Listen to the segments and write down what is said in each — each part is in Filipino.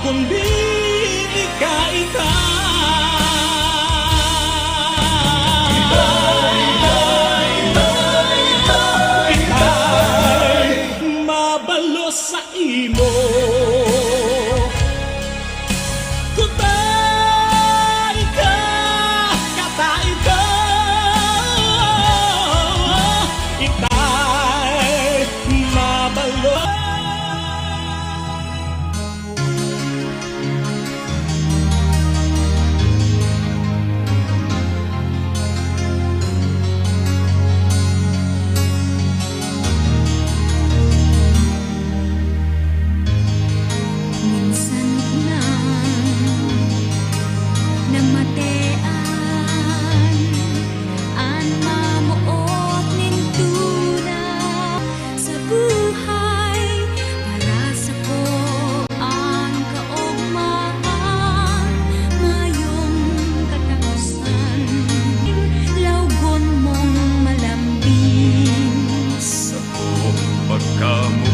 kundi ika-ika. Mabalo sa imo. Kutay ka, katay ka. Itay mabalo. Minsan na namatean an mamuot nintuna sa buhay para sa ko ang kaugmaan mayong katapusan lawgon mong malambing Sa pagkamuot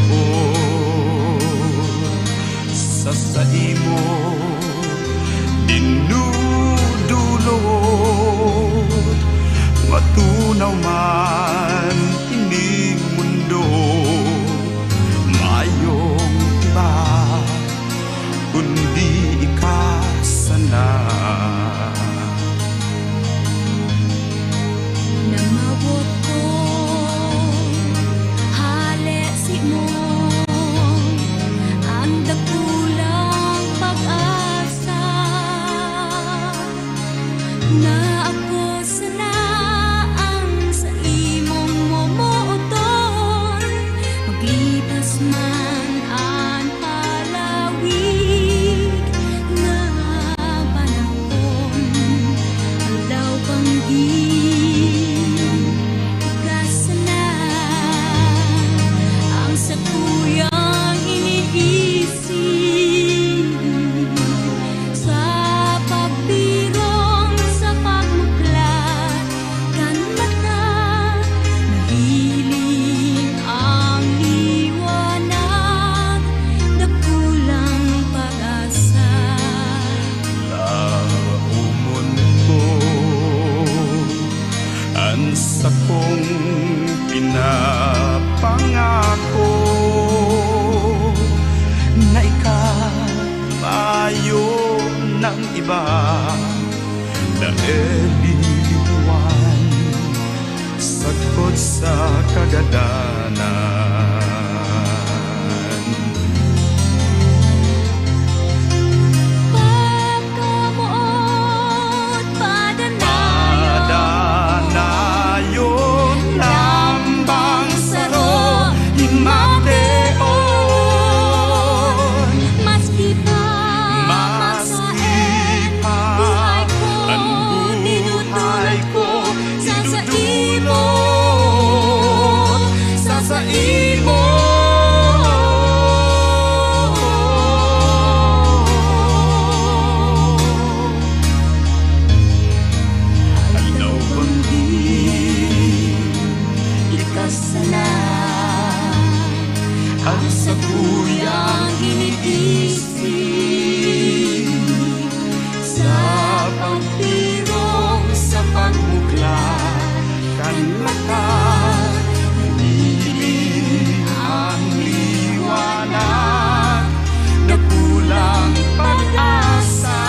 sa imo dinudulot matunaw man ining mundo mayong iba kundi ikasana. namabot ko halesi mo ang dakulang pag-asa na ako sanaang sa imong momotor maglipas man ang palawig nga panahon aldaw panggin ikasana ang sakuyang iniisip sa pagpirong sa pagmuklat kan mata nahiling ang liwanag dakulang pag-asa Laumon ko ang sakong pinapangako na ikamayo ng iba dahil liliwan sagkot sa kagadanan. pagkamuot padanayon Padanayon lambang saro himateon maski pa maski pa ang buhay ko sa imo alaw banggin ikasala ang sakuyang iniisip sa pagpirong sa pagmuklat kan mata nahiling ang liwanag na kulang pag-asa.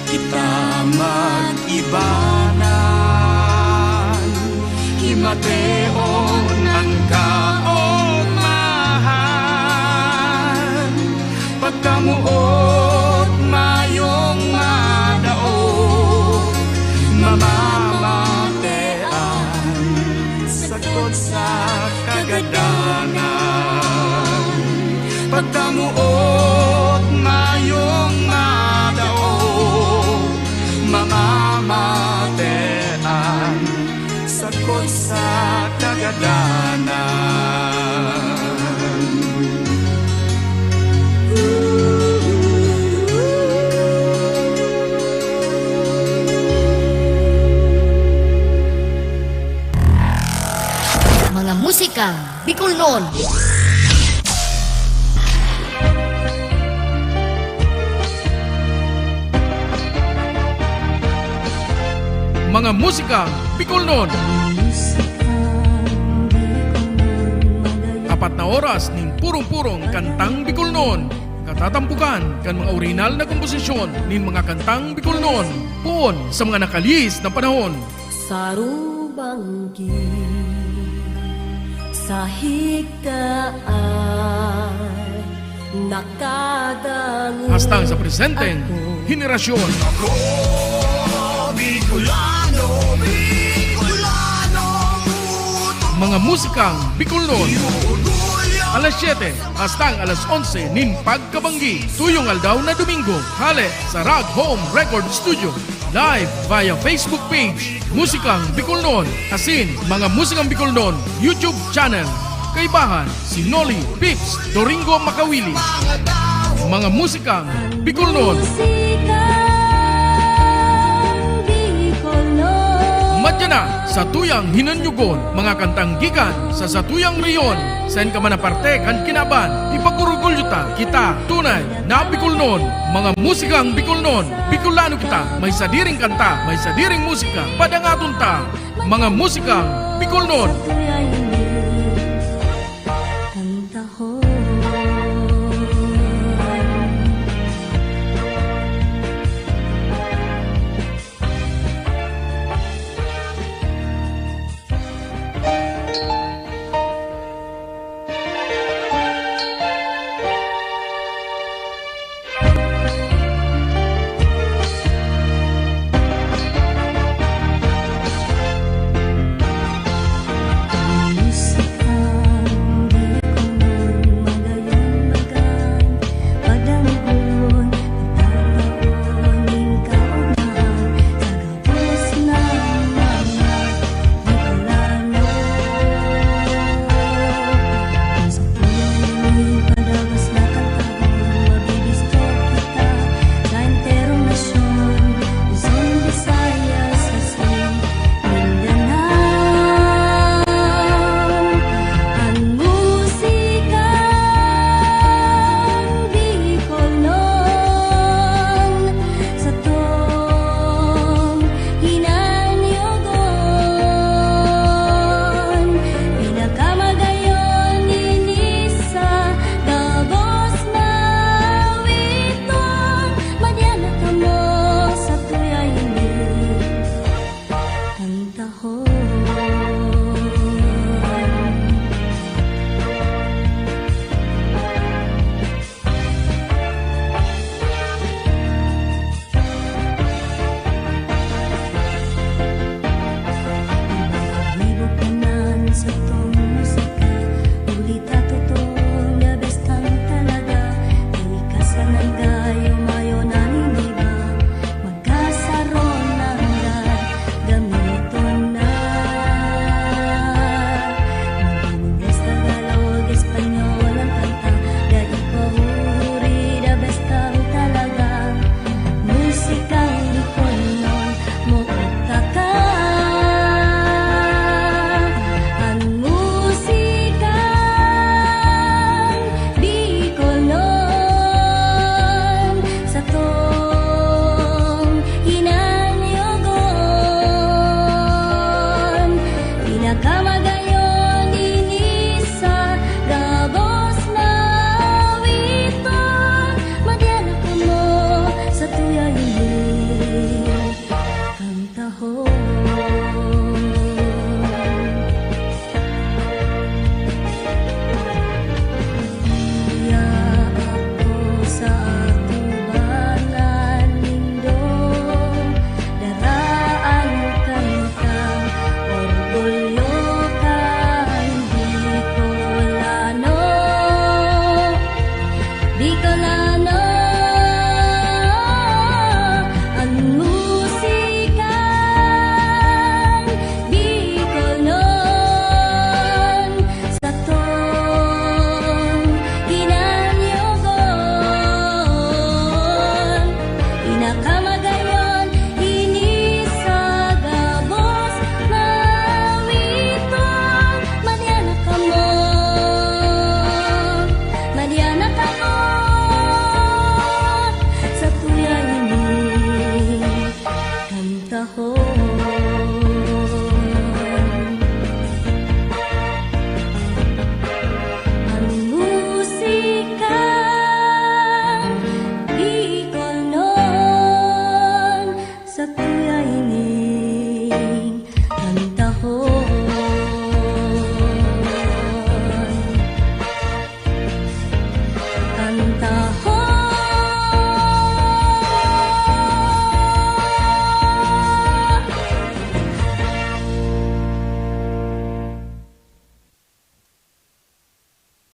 Kita mag-ibanan himateon ang kaugmahan pagkamuot mayong madaog mamamatean sagkot sa kagadanan pagkamuot mayong madaog mamamatean sagkot sa kagadanan. musika Bicolnon. Mga musika Bicolnon. 4 na oras ning purong-purong kantang Bicolnon. Katatampukan kan mga original na komposisyon nin mga kantang Bicolnon. Puon sa mga nakalis na panahon. Sarubanggi sa higdaan nakadangon Hastang sa presenteng henerasyon. Mga musikang Bicolnon. Alas 7 hastang alas 11 nin pagkabanggi. Tuyong aldaw na Domingo. Hale sa Rag Home Record Studio. Live via Facebook page Musikang Bicolnon. Asin mga Musikang Bicolnon YouTube channel. Kaibahan si Noli Pips Doringo Makawili. Mga Musikang Bicolnon. Madya na sa tuyang hinanyugon, mga kantang gikan sa satuyang riyon. Sen ka man na parte kan kinaban, ipagurugulyo ta kita tunay na Bicolnon. Mga musikang Bicolnon, Bicolano kita, may sadiring kanta, may sadiring musika, padangaton ta. Mga musikang Bicolnon. Canta ho